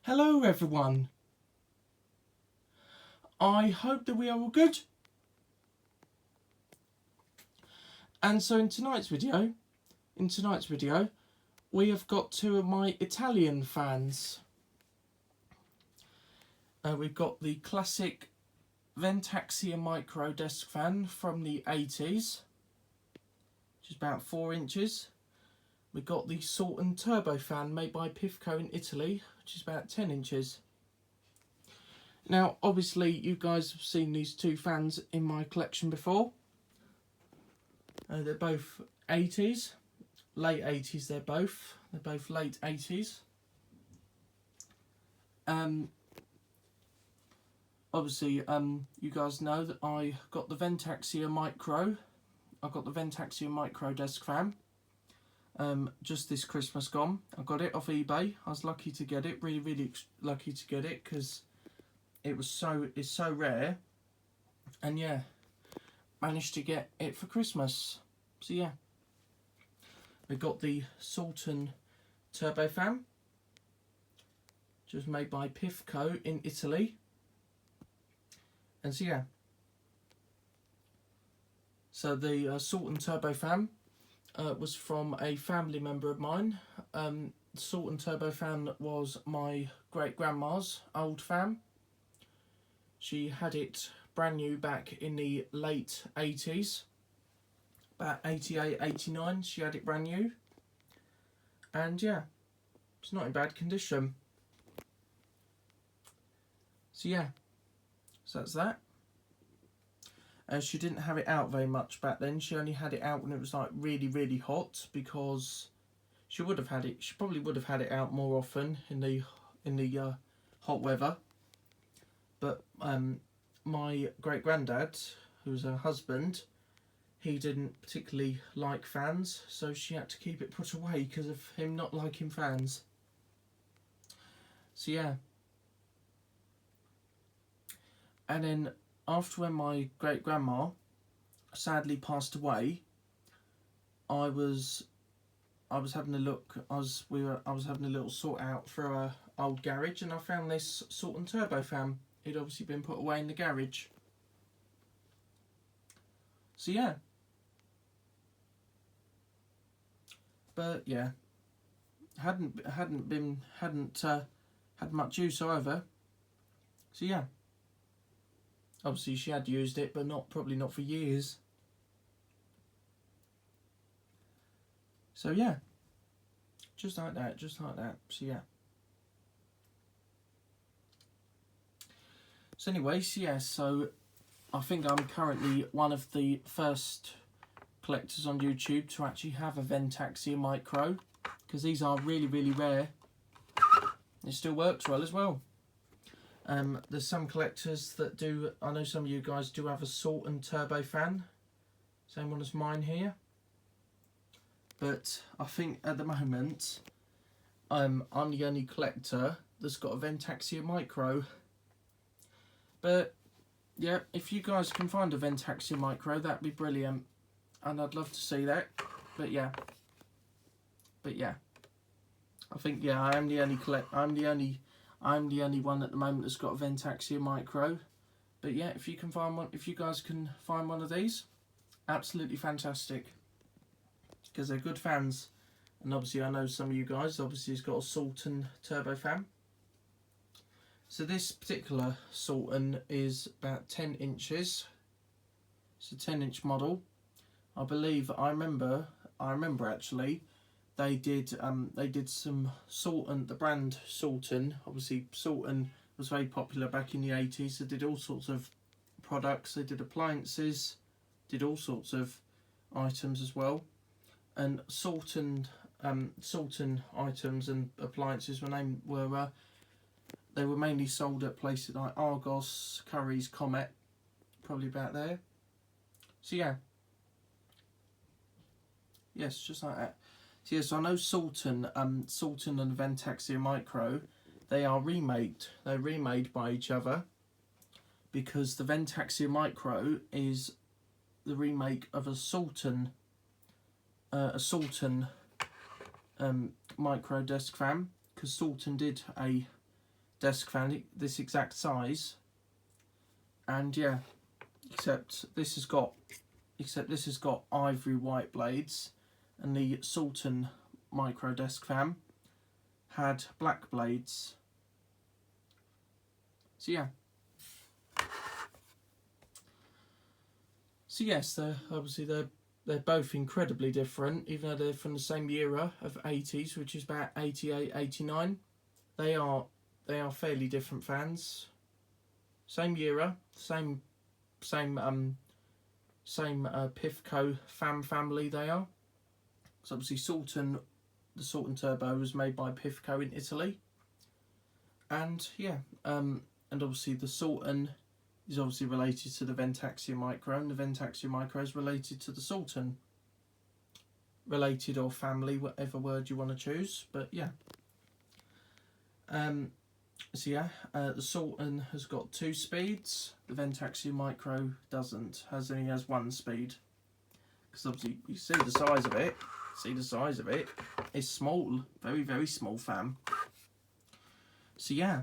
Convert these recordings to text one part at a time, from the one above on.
Hello everyone, I hope that we are all good. And so in tonight's video, we have got two of my Italian fans. We've got the classic Axia micro desk fan from the 80s, which is about 4 inches. We've got the Salton turbo fan made by Pifco in Italy, which is about 10 inches. Now, obviously, you guys have seen these two fans in my collection before. They're both 80s, late 80s. They're both late 80s. Obviously, you guys know that I got the Axia micro. I got the Axia micro desk fan. Just this Christmas gone. I got it off eBay. I was lucky to get it. Really lucky to get it because it's so rare. And yeah, managed to get it for Christmas. So yeah, we got the Salton turbo fan, which was made by Pifco in Italy. And so yeah, so the Salton turbo fan was from a family member of mine. The Salton turbo fan was my great grandma's old fan. She had it brand new back in the late 80s. About 88, 89, she had it brand new. And yeah, it's not in bad condition. So yeah, so that's that. She didn't have it out very much back then. She only had it out when it was like really hot, because she probably would have had it out more often in the hot weather. But my great granddad, who was her husband, he didn't particularly like fans, so she had to keep it put away because of him not liking fans. So yeah. And then after when my great grandma sadly passed away, I was having a look. I was having a little sort out for our old garage, and I found this Salton turbo fan. It'd obviously been put away in the garage. So yeah. But yeah, hadn't had much use either. So yeah. Obviously she had used it, but probably not for years. So yeah, just like that. So yeah. So anyway, so I think I'm currently one of the first collectors on YouTube to actually have a Axia micro, because these are really rare. It still works well as well. There's some collectors that do. I know some of you guys do have a Salton turbo fan, same one as mine here. But I think at the moment, I'm the only collector that's got a Axia micro. But yeah, if you guys can find a Axia micro, that'd be brilliant, and I'd love to see that. But yeah, I think yeah, I'm the only one at the moment that's got a Axia micro. But yeah, if you guys can find one of these, absolutely fantastic, because they're good fans. And obviously I know some of you guys obviously has got a Salton turbo fan. So this particular Salton is about 10 inches. It's a 10-inch model. I remember actually, they did some Salton, the brand Salton. Obviously Salton was very popular back in the 80s. They did all sorts of products. They did appliances, did all sorts of items as well. And Salton items and appliances they were mainly sold at places like Argos, Curry's, Comet, probably about there. So yeah. Yes, just like that. So yes, I know Salton and Axia micro, they are remade. They're remade by each other, because the Axia micro is the remake of a Salton micro desk fan, because Salton did a desk fan, this exact size, and yeah, except this has got ivory white blades, and the Salton micro desk fan had black blades. So yeah. So yes, they're both incredibly different, even though they're from the same era of 80s, which is about 88, 89. They are fairly different fans. Same era, same Pifco fan family they are. So obviously the Salton Turbo was made by Pifco in Italy. And yeah, and obviously the Salton is obviously related to the Axia Micro, and the Axia Micro is related to the Salton. Related or family, whatever word you want to choose, but yeah. So yeah, the Salton has got 2 speeds. The Axia Micro doesn't. Only has 1 speed. Because obviously you see the size of it. It's small, very very small fan. So yeah.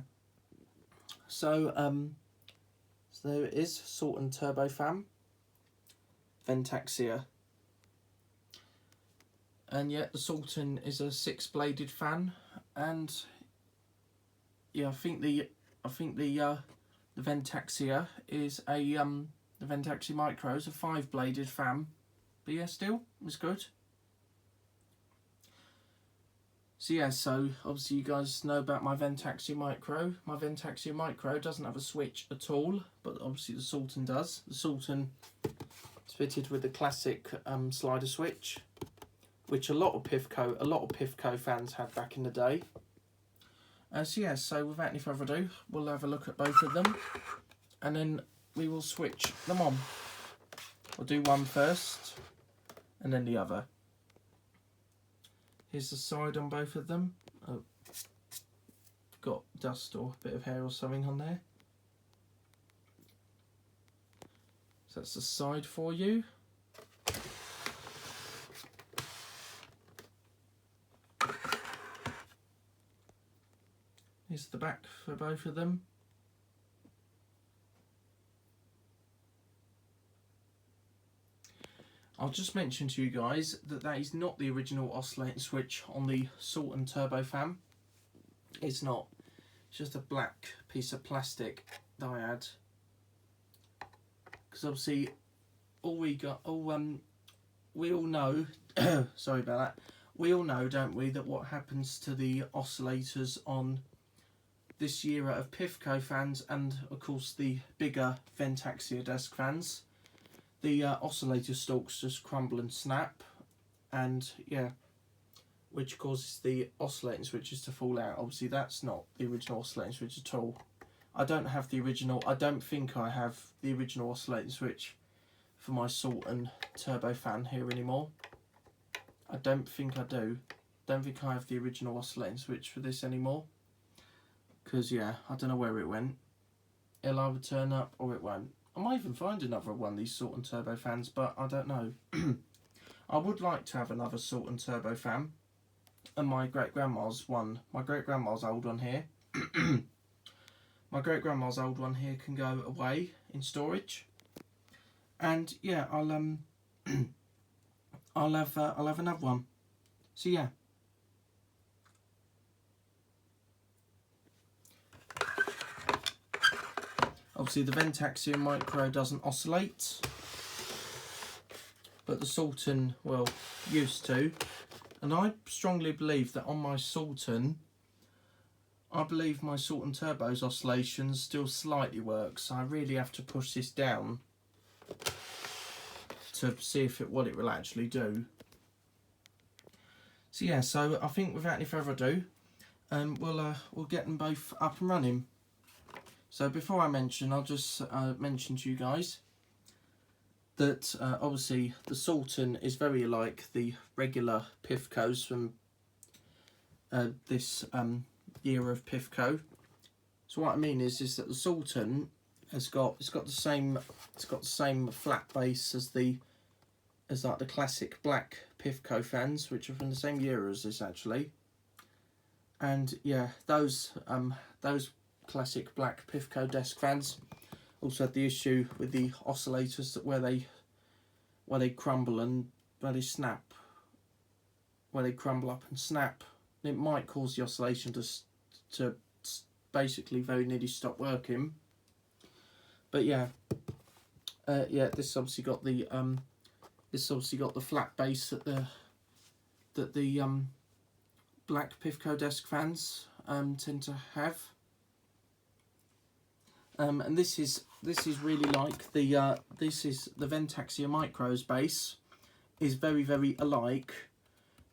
So there it is, Salton Turbo fan, Axia. And yeah, the Salton is a 6-bladed fan, and yeah, I think the Axia is a the Axia Micro is a 5-bladed fan, but yeah, still it's good. So yeah, so obviously you guys know about my Axia Micro. My Axia Micro doesn't have a switch at all, but obviously the Salton does. The Salton is fitted with the classic slider switch, which a lot of Pifco fans had back in the day. So yeah, so without any further ado, we'll have a look at both of them, and then we will switch them on. We'll do one first, and then the other. Here's the side on both of them. Oh, got dust or a bit of hair or something on there. So that's the side for you. Here's the back for both of them. I'll just mention to you guys that is not the original oscillating switch on the Salton Turbo fan. It's not. It's just a black piece of plastic that I had. Because obviously, we all know, sorry about that, we all know, don't we, that what happens to the oscillators on this era of Pifco fans, and of course the bigger Axia desk fans, the oscillator stalks just crumble and snap, and yeah, which causes the oscillating switches to fall out. Obviously that's not the original oscillating switch at all. I don't think I have the original oscillating switch for my Salton Turbo fan here anymore. I don't think I do. Don't think I have the original oscillating switch for this anymore. Because yeah, I don't know where it went. It'll either turn up or it won't. I might even find another one of these Salton Turbo fans, but I don't know. I would like to have another Salton Turbo fan. And my great-grandma's one. My great-grandma's old one here. My great-grandma's old one here can go away in storage. And yeah, I'll have another one. So yeah. Obviously the Axia Micro doesn't oscillate, but the Salton, well, used to. And I strongly believe that on my Salton, I believe my Salton Turbo's oscillations still slightly work, so I really have to push this down to see what it will actually do. So yeah, so I think without any further ado, we'll get them both up and running. So before I mention, I'll just mention to you guys that obviously the Salton is very like the regular Pifcos from this era of Pifco. So what I mean is that the Salton has got the same flat base as like the classic black Pifco fans, which are from the same year as this actually. And yeah, those classic black Pifco desk fans. Also had the issue with the oscillators that where they crumble and where they snap, where they crumble up and snap. It might cause the oscillation to basically very nearly stop working. But yeah, this obviously got the flat base that the black Pifco desk fans tend to have. And this is really like the Ventaxia Micro's base is very alike.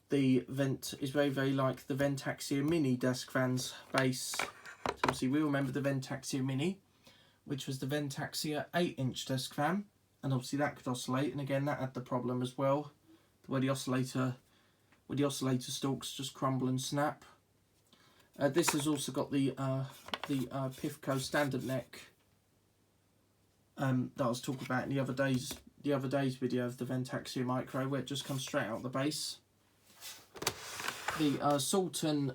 The vent is very like the Ventaxia Mini desk fans base. So obviously we remember the Ventaxia Mini, which was the Ventaxia 8-inch desk fan, and obviously that could oscillate, and again that had the problem as well, where the oscillator stalks just crumble and snap. This has also got the Pifco standard neck that I was talking about in the other day's video of the Ventaxia Micro, where it just comes straight out the base. The Salton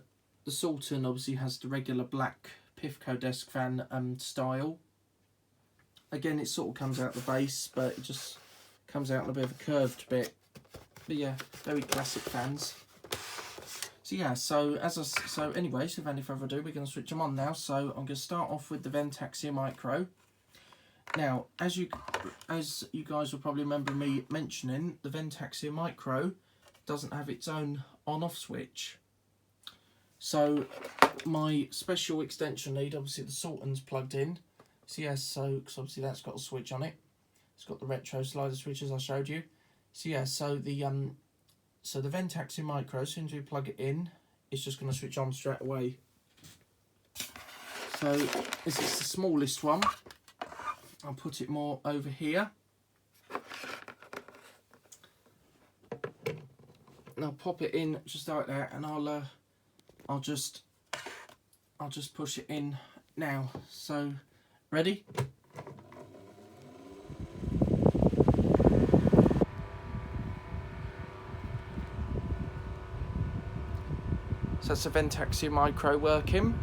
obviously has the regular black Pifco desk fan style. Again, it sort of comes out the base, but it just comes out in a bit of a curved bit. But yeah, very classic fans. So yeah, so anyway, so without any further ado, we're going to switch them on now. So I'm going to start off with the Ventaxia Micro. Now, as you guys will probably remember me mentioning, the Ventaxia Micro doesn't have its own on-off switch. So my special extension lead, obviously the Salton's plugged in. So yes, because obviously that's got a switch on it. It's got the retro slider switches I showed you. So yeah, so the Ventaxia Micro, as soon as we plug it in, it's just going to switch on straight away. So this is the smallest one. I'll put it more over here. And I'll pop it in just like that, and I'll just push it in now. So ready? So that's the Ventaxia Micro working.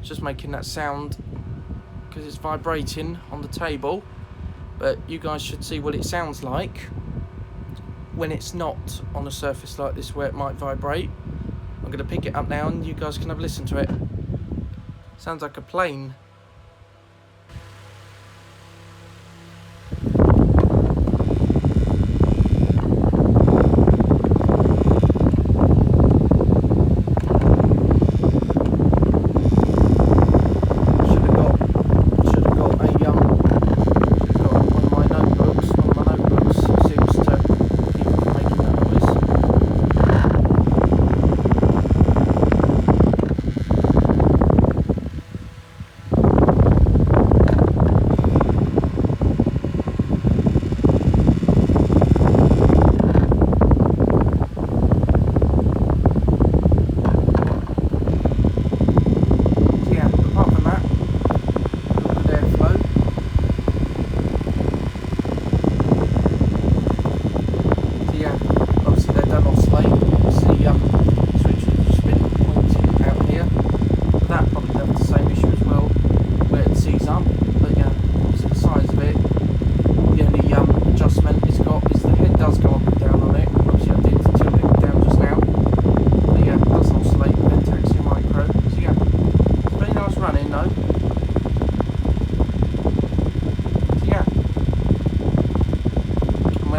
Just making that sound because it's vibrating on the table, but you guys should see what it sounds like when it's not on a surface like this where it might vibrate. I'm going to pick it up now and you guys can have a listen to it. Sounds like a plane.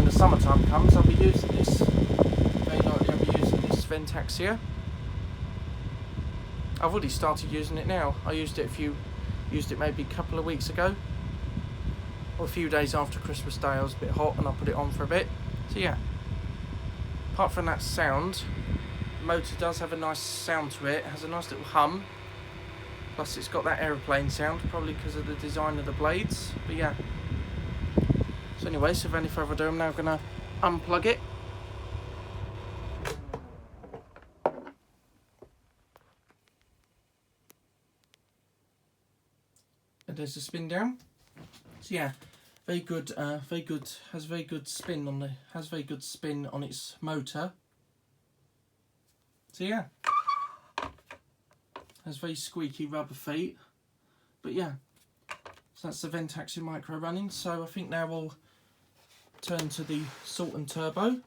Summertime comes, I'll be using this. Very likely I'll be using this Ventaxia. I've already started using it now. I used it maybe a couple of weeks ago, or a few days after Christmas Day. I was a bit hot and I put it on for a bit. So yeah, apart from that sound, the motor does have a nice sound to it. It has a nice little hum. Plus it's got that aeroplane sound, probably because of the design of the blades. But yeah. So anyway, so without any further ado, I'm now going to unplug it. And there's the spin down. So yeah, very good, has very good spin on its motor. So yeah, Has very squeaky rubber feet. But yeah, so that's the Ventaxia Micro running. So I think now we'll turn to the Salton Turbo.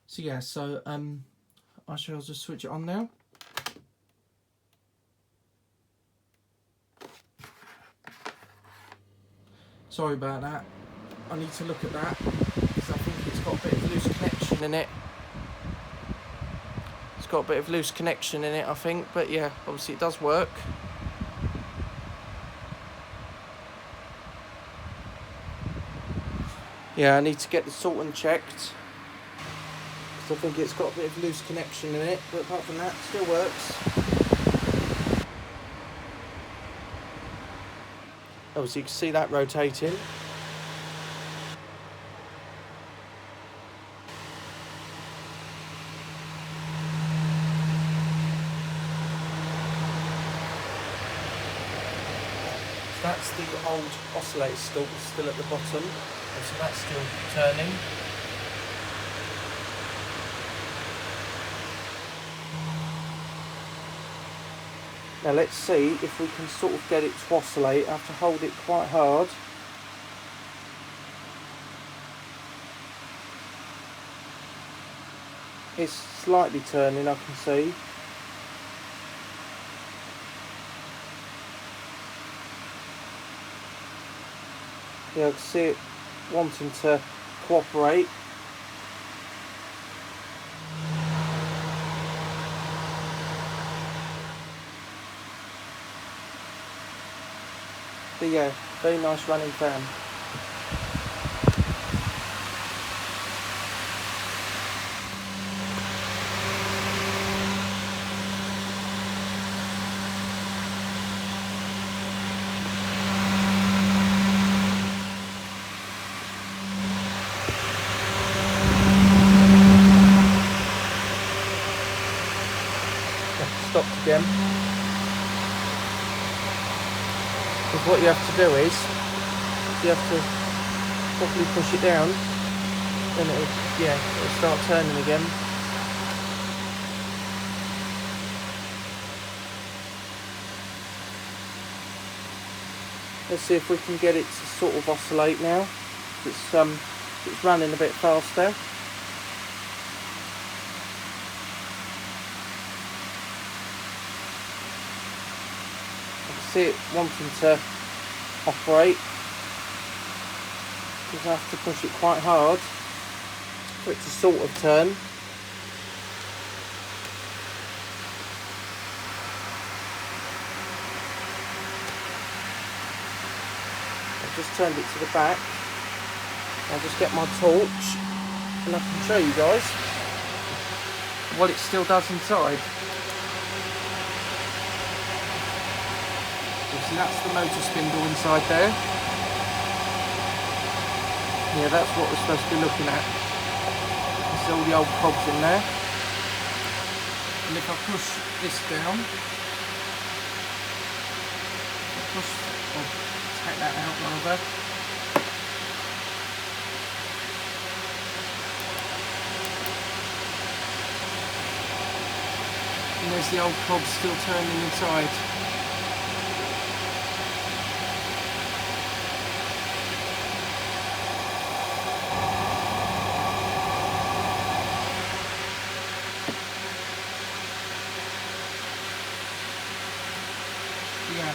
So yeah, so I shall just switch it on now. Sorry about that. I need to look at that because I think it's got a bit of loose connection in it. It's got a bit of loose connection in it, I think, but yeah, obviously it does work. Yeah, I need to get the Salton checked because I think it's got a bit of loose connection in it, but apart from that, it still works. Obviously you can see that rotating. That's the old oscillator still at the bottom, so that's still turning. Now let's see if we can sort of get it to oscillate. I have to hold it quite hard. It's slightly turning, I can see. Yeah, I can see it wanting to cooperate. But yeah, very nice running fan. Stopped again. Because what you have to do is you have to properly push it down, then it'll start turning again. Let's see if we can get it to sort of oscillate now. It's running a bit faster. See it wanting to operate, because I have to push it quite hard for it to sort of turn. I've just turned it to the back. I'll just get my torch and I can show you guys what it still does inside. So that's the motor spindle inside there. Yeah, that's what we're supposed to be looking at. There's all the old cogs in there. And if I push this down, take that out rather. And there's the old cogs still turning inside. Yeah.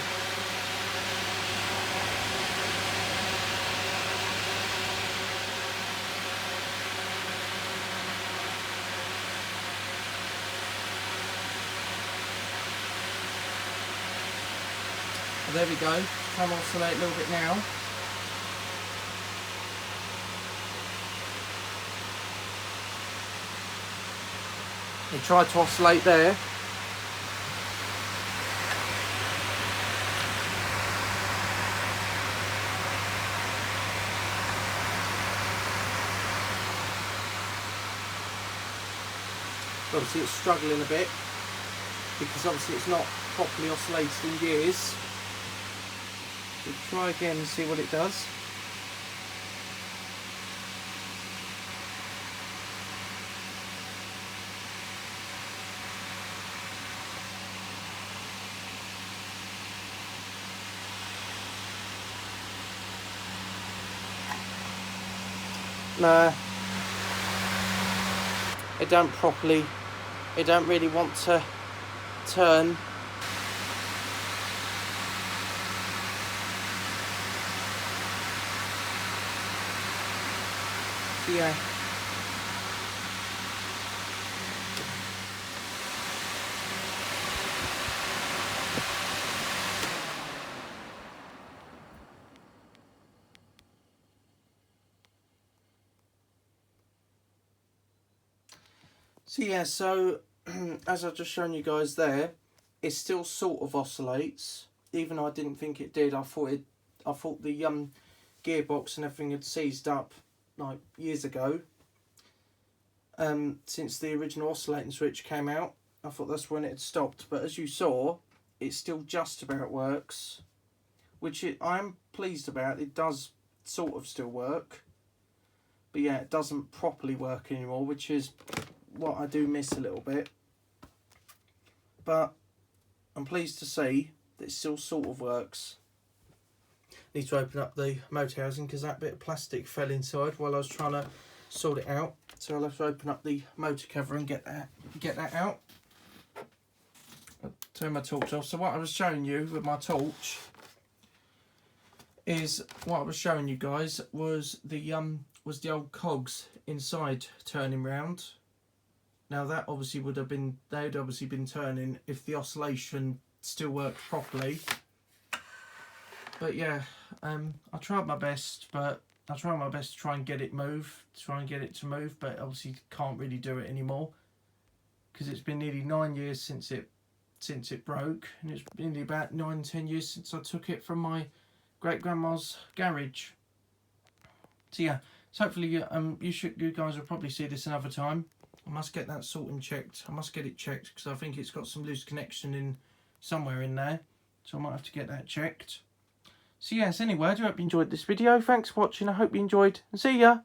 Well, there we go. Can oscillate a little bit now. It tried to oscillate there. Obviously it's struggling a bit because obviously it's not properly oscillated in years. We'll try again and see what it does. no, it don't really want to turn. Yeah. So yeah, so as I've just shown you guys there, it still sort of oscillates, even though I didn't think it did. I thought the gearbox and everything had seized up like years ago. Since the original oscillating switch came out, I thought that's when it had stopped. But as you saw, it still just about works, which I'm pleased about. It does sort of still work, but yeah, it doesn't properly work anymore, which is what I do miss a little bit. But I'm pleased to see that it still sort of works. Need to open up the motor housing because that bit of plastic fell inside while I was trying to sort it out. So I'll have to open up the motor cover and get that out. I'll turn my torch off. So what I was showing you with my torch is what I was showing you guys was the old cogs inside turning round. Now that obviously they'd obviously been turning if the oscillation still worked properly. But yeah, I tried my best, to try and get it to move, but obviously can't really do it anymore because it's been nearly 9 years since it broke, and it's been nearly about 9-10 years since I took it from my great grandma's garage. So yeah, so hopefully you guys will probably see this another time. I must get that Salton checked. I must get it checked because I think it's got some loose connection in somewhere in there, so I might have to get that checked. So yes, anyway, I do hope you enjoyed this video. Thanks for watching. I hope you enjoyed, and see ya.